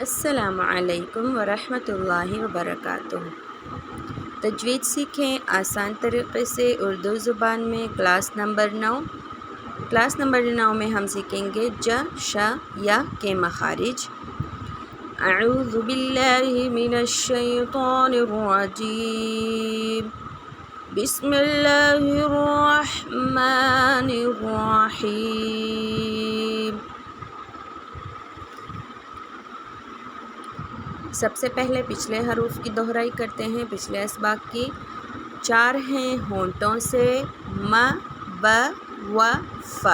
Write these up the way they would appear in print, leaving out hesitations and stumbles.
السلام علیکم ورحمۃ اللہ وبرکاتہ۔ تجوید سیکھیں آسان طریقے سے اردو زبان میں۔ کلاس نمبر 9 میں ہم سیکھیں گے ج، ش، یا کے مخارج۔ اعوذ باللہ من الشیطان الرجیم، بسم اللہ الرحمن الرحیم۔ سب سے پہلے پچھلے حروف کی دہرائی کرتے ہیں، پچھلے اسباق کی۔ 4 ہیں ہونٹوں سے، م، ب، و، ف۔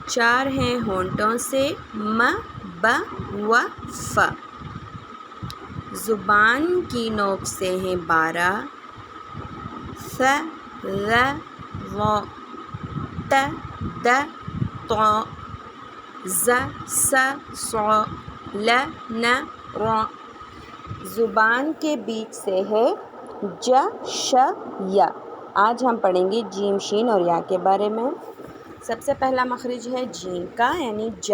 4 ہیں ہونٹوں سے، م، ب، و، ف۔ زبان کی نوک سے ہیں 12، ث، ظ، ظ، ط، د، ط، ظ، ص، ص، ل، ن، ر۔ زبان کے بیچ سے ہے ج، ش، ی۔ آج ہم پڑھیں گے جیم، شین اور یا کے بارے میں۔ سب سے پہلا مخرج ہے جیم کا یعنی ج۔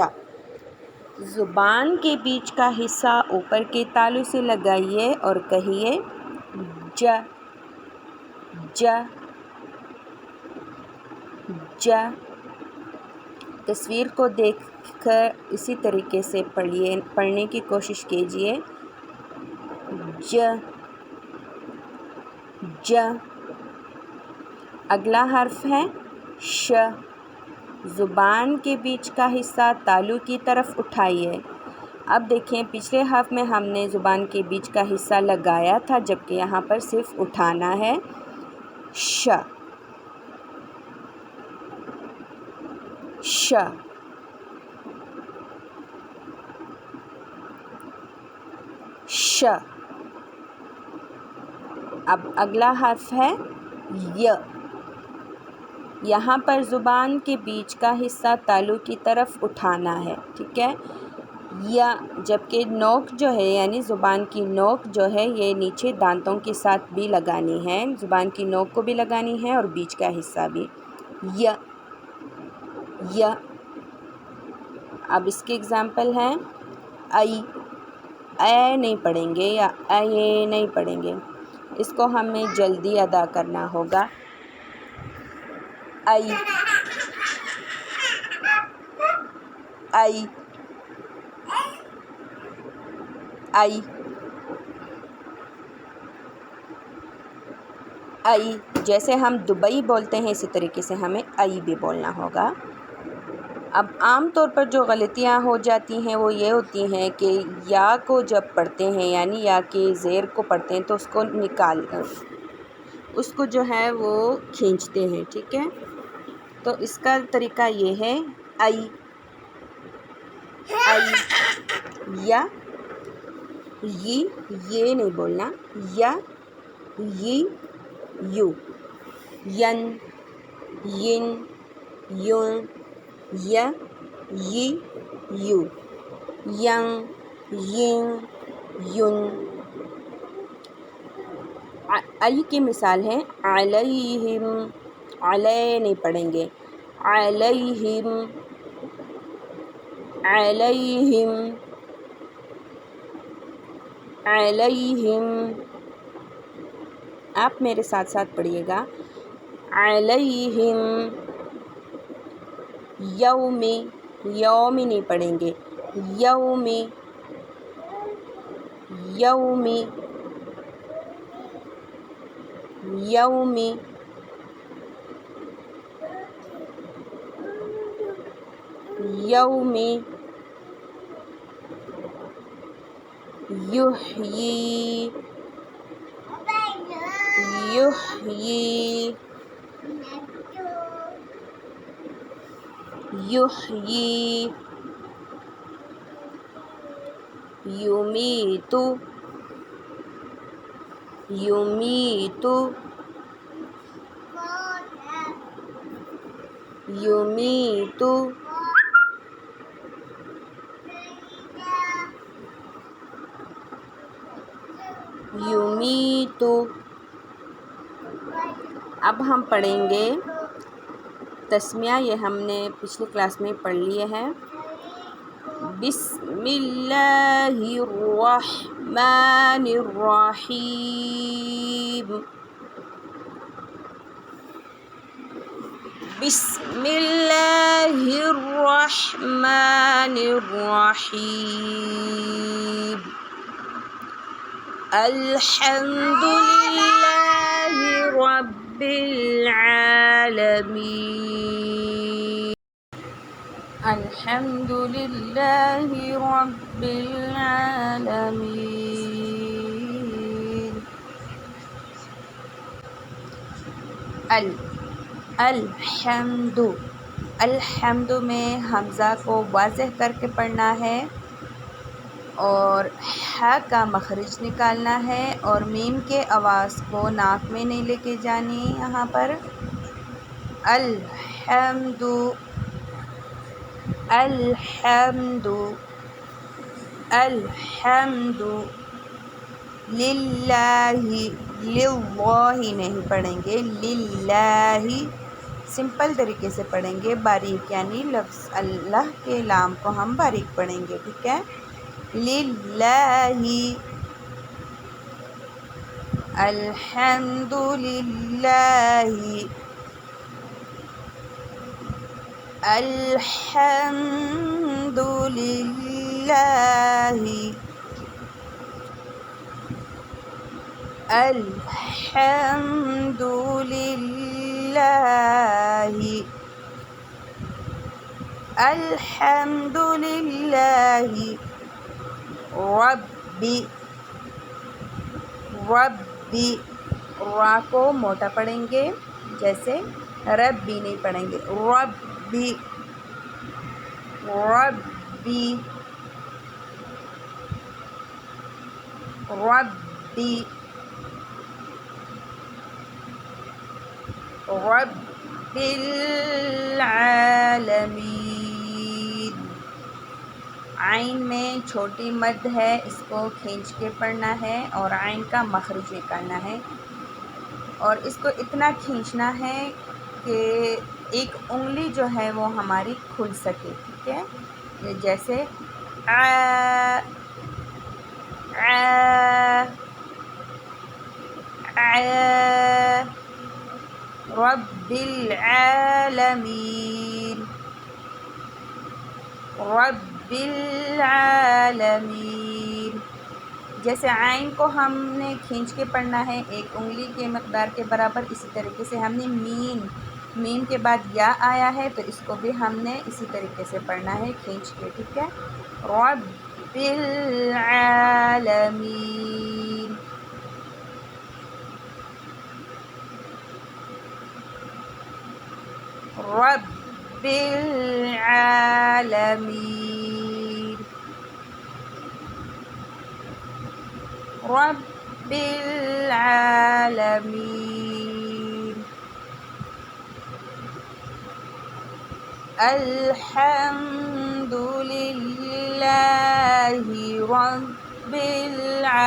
زبان کے بیچ کا حصہ اوپر کے تالو سے لگائیے اور کہیے ج، ج، ج۔ تصویر کو دیکھ کر اسی طریقے سے پڑھنے کی کوشش کیجیے۔ ج، ج۔ اگلا حرف ہے ش۔ زبان کے بیچ کا حصہ تالو کی طرف اٹھائیے۔ اب دیکھیں پچھلے حرف میں ہم نے زبان کے بیچ کا حصہ لگایا تھا، جبکہ یہاں پر صرف اٹھانا ہے۔ ش، ش۔ ش۔ اب اگلا حرف ہے ی۔ یہاں پر زبان کے بیچ کا حصہ تالو کی طرف اٹھانا ہے، ٹھیک ہے۔ یا جبکہ نوک جو ہے یعنی زبان کی نوک جو ہے یہ نیچے دانتوں کے ساتھ بھی لگانی ہے، زبان کی نوک کو بھی لگانی ہے اور بیچ کا حصہ بھی۔ ی، ی۔ اب اس کے اگزامپل ہیں ای۔ اے نہیں پڑھیں گے یا اے نہیں پڑھیں گے، اس کو ہمیں جلدی ادا کرنا ہوگا۔ ای، ای، ای، ای۔ جیسے ہم دبئی بولتے ہیں اسی طریقے سے ہمیں ای بھی بولنا ہوگا۔ اب عام طور پر جو غلطیاں ہو جاتی ہیں وہ یہ ہوتی ہیں کہ یا کو جب پڑھتے ہیں یعنی یا کے زیر کو پڑھتے ہیں تو اس کو اس کو جو ہے وہ کھینچتے ہیں، ٹھیک ہے۔ تو اس کا طریقہ یہ ہے ای، ای، یا، یہ نہیں بولنا، یا، یو، ین، ین، یون، یو، ین، ین، یون۔ ای کی مثال ہے علیہم، علیہ نہیں پڑھیں گے، علیہم، علیہم، علیہم۔ آپ میرے ساتھ ساتھ پڑھیے گا علیہم، یومی، یومی نہیں پڑھیں گے، یومی، یومی، یومی، یومی، یحیی، یحیی، یحیی، یمیت، یمیت، یمیت، یمیت۔ اب ہم پڑھیں گے تسمیہ، یہ ہم نے پچھلی کلاس میں پڑھ لیے ہیں۔ بسم اللہ الرحمن الرحیم بسم اللہ الرحمن الرحیم الحمد للہ رب العالمین الحمد للہ رب العالمین الحمد الحمد میں حمزہ کو واضح کر کے پڑھنا ہے اور ح کا مخرج نکالنا ہے اور میم کے آواز کو ناک میں نہیں لے کے جانی. یہاں پر الحمد الحمد الحمد للہ للہ نہیں پڑھیں گے, للہ سمپل طریقے سے پڑھیں گے, باریک یعنی لفظ اللہ کے لام کو ہم باریک پڑھیں گے, ٹھیک ہے. للہ الحمد للہ الحمد للہ الحمد للہ الحمد للہ ربی ربی را کو موٹا پڑھیں گے, جیسے ربی نہیں پڑھیں گے, ربی ربی ربی رب العالمین. عین میں چھوٹی مد ہے, اس کو کھینچ کے پڑھنا ہے اور عین کا مخرج نکالنا ہے, اور اس کو اتنا کھینچنا ہے کہ ایک انگلی جو ہے وہ ہماری کھل سکے, ٹھیک ہے. جیسے رب العالمین رب العالمین. جیسے عین کو ہم نے کھینچ کے پڑھنا ہے ایک انگلی کے مقدار کے برابر, اسی طریقے سے ہم نے میم کے بعد یا آیا ہے تو اس کو بھی ہم نے اسی طریقے سے پڑھنا ہے کھینچ کے, ٹھیک ہے. رب العالمین رب العالمین رب العالمین الحمد للہ رب العالمین.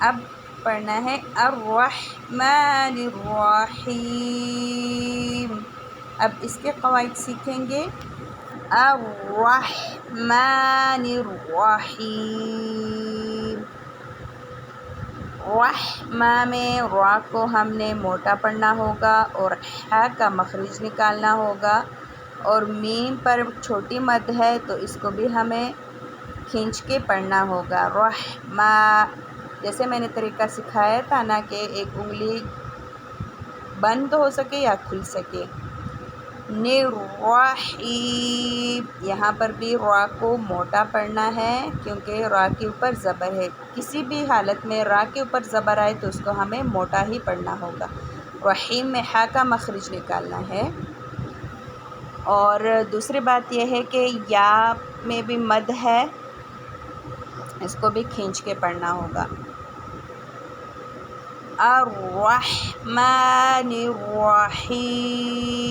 اب پڑھنا ہے الرحمن الرحیم. اب اس کے قواعد سیکھیں گے. الرحمن الرحیم, رحمہ میں را کو ہم نے موٹا پڑھنا ہوگا اور ح کا مخرج نکالنا ہوگا, اور میم پر چھوٹی مد ہے تو اس کو بھی ہمیں کھینچ کے پڑھنا ہوگا. رحمہ جیسے میں نے طریقہ سکھایا تھا نا کہ ایک انگلی بند ہو سکے یا کھل سکے. الرحیم, یہاں پر بھی را کو موٹا پڑھنا ہے کیونکہ را کے اوپر زبر ہے. کسی بھی حالت میں را کے اوپر زبر آئے تو اس کو ہمیں موٹا ہی پڑھنا ہوگا. رحیم میں ح کا مخرج نکالنا ہے. اور دوسری بات یہ ہے کہ یا میں بھی مد ہے, اس کو بھی کھینچ کے پڑھنا ہوگا. الرحمن الرحیم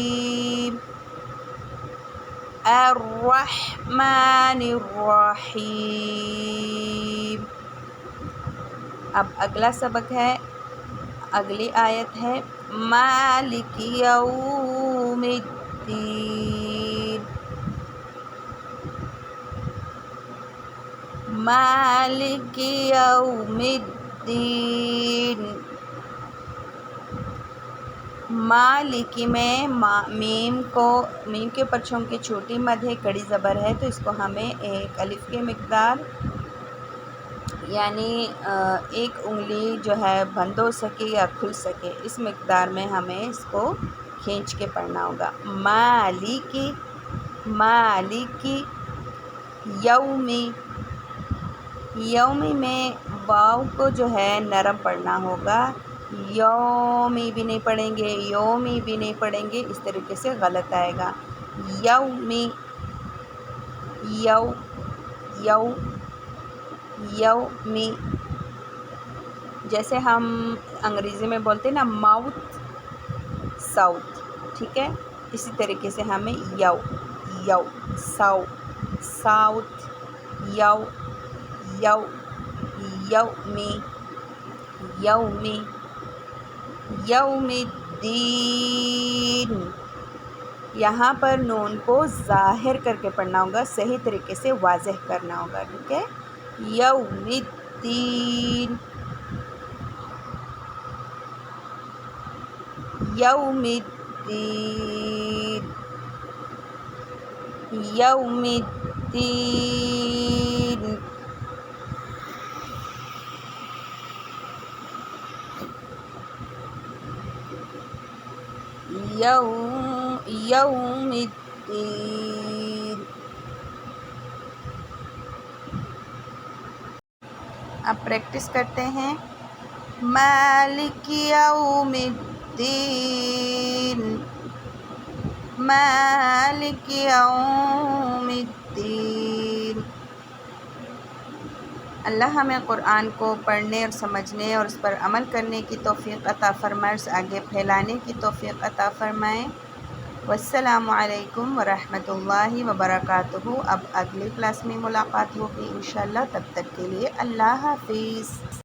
الرحمن الرحیم. اب اگلا سبق ہے اگلی آیت ہے مالک یوم الدین، مالک یوم الدین۔ مالک میں میم کے اوپر چونکہ چھوٹی مد ہے، کڑی زبر ہے، تو اس کو ہمیں ایک الف کے مقدار یعنی ایک انگلی جو ہے بند ہو سکے یا کھل سکے، اس مقدار میں ہمیں اس کو کھینچ کے پڑھنا ہوگا۔ مالکی، مالکی یومی، یومی میں واو کو جو ہے نرم پڑھنا ہوگا، یومی بھی نہیں پڑھیں گے، یومی بھی نہیں پڑھیں گے، اس طریقے سے غلط آئے گا۔ یومی، یو یو یومی، جیسے ہم انگریزی میں بولتے ہیں نا ماؤتھ ساؤتھ، ٹھیک ہے، اسی طریقے سے ہمیں یو یو ساؤتھ یو یو یومی یومی یوم الدین، یہاں پر نون کو ظاہر کر کے پڑھنا ہوگا، صحیح طریقے سے واضح کرنا ہوگا، ٹھیک ہے، یوم الدین، یوم الدین، یوم الدین۔ یوم الدین۔ اب پریکٹس کرتے ہیں، مالک یوم الدین، مالک یوم الدین۔ اللہ ہمیں قرآن کو پڑھنے اور سمجھنے اور اس پر عمل کرنے کی توفیق عطا فرمائے، اس آگے پھیلانے کی توفیق عطا فرمائے۔ والسلام علیکم ورحمۃ اللہ وبرکاتہ۔ اب اگلی کلاس میں ملاقات ہوگی انشاءاللہ، تب تک کے لیے اللہ حافظ۔